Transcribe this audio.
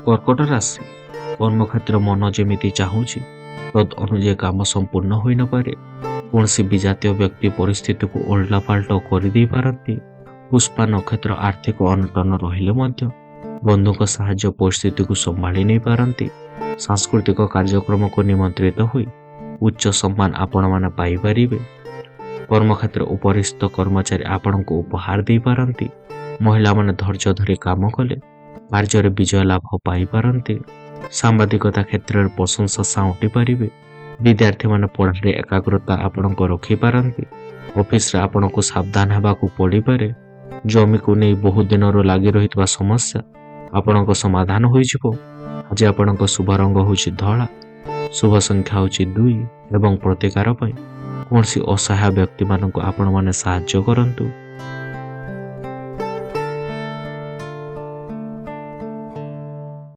କର୍କଟ ରାଶି କର୍ମକ୍ଷେତ୍ର ମନ ଯେମିତି ଚାହୁଁଛି ତଦ୍ ଅନୁଯାୟୀ କାମ ସମ୍ପୂର୍ଣ୍ଣ ହୋଇନପାରେ। କୌଣସି ବିଜାତୀୟ ବ୍ୟକ୍ତି ପରିସ୍ଥିତିକୁ ଓଲଟାପାଲଟ କରିଦେଇ ପାରନ୍ତି। ପୁଷ୍ପା ନକ୍ଷତ୍ର ଆର୍ଥିକ ଅନଟନ ରହିଲେ ମଧ୍ୟ ବନ୍ଧୁଙ୍କ ସାହାଯ୍ୟ ପରିସ୍ଥିତିକୁ ସମ୍ଭାଳି ନେଇ ପାରନ୍ତି। ସାଂସ୍କୃତିକ କାର୍ଯ୍ୟକ୍ରମକୁ ନିମନ୍ତ୍ରିତ ହୋଇ ଉଚ୍ଚ ସମ୍ମାନ ଆପଣମାନେ ପାଇପାରିବେ। କର୍ମକ୍ଷେତ୍ର ଉପରିସ୍ଥ କର୍ମଚାରୀ ଆପଣଙ୍କୁ ଉପହାର ଦେଇପାରନ୍ତି। ମହିଳାମାନେ ଧୈର୍ଯ୍ୟ ଧରି କାମ କଲେ କାର୍ଯ୍ୟରେ ବିଜୟ ଲାଭ ପାଇପାରନ୍ତି। ସାମ୍ବାଦିକତା କ୍ଷେତ୍ରରେ ପ୍ରଶଂସା ସାଉଁଟି ପାରିବେ। ବିଦ୍ୟାର୍ଥୀମାନେ ପଢ଼ାରେ ଏକାଗ୍ରତା ଆପଣଙ୍କ ରଖିପାରନ୍ତି। ଅଫିସରେ ଆପଣଙ୍କୁ ସାବଧାନ ହେବାକୁ ପଡ଼ିପାରେ। ଜମିକୁ ନେଇ ବହୁ ଦିନରୁ ଲାଗି ରହିଥିବା ସମସ୍ୟା ଆପଣଙ୍କ ସମାଧାନ ହୋଇଯିବ। ଆଜି ଆପଣଙ୍କ ଶୁଭ ରଙ୍ଗ ହେଉଛି ଧଳା, ଶୁଭ ସଂଖ୍ୟା ହେଉଛି 2 ଏବଂ ପ୍ରତିକାର ପାଇଁ କୌଣସି ଅସହାୟ ବ୍ୟକ୍ତିମାନଙ୍କୁ ଆପଣମାନେ ସାହାଯ୍ୟ କରନ୍ତୁ।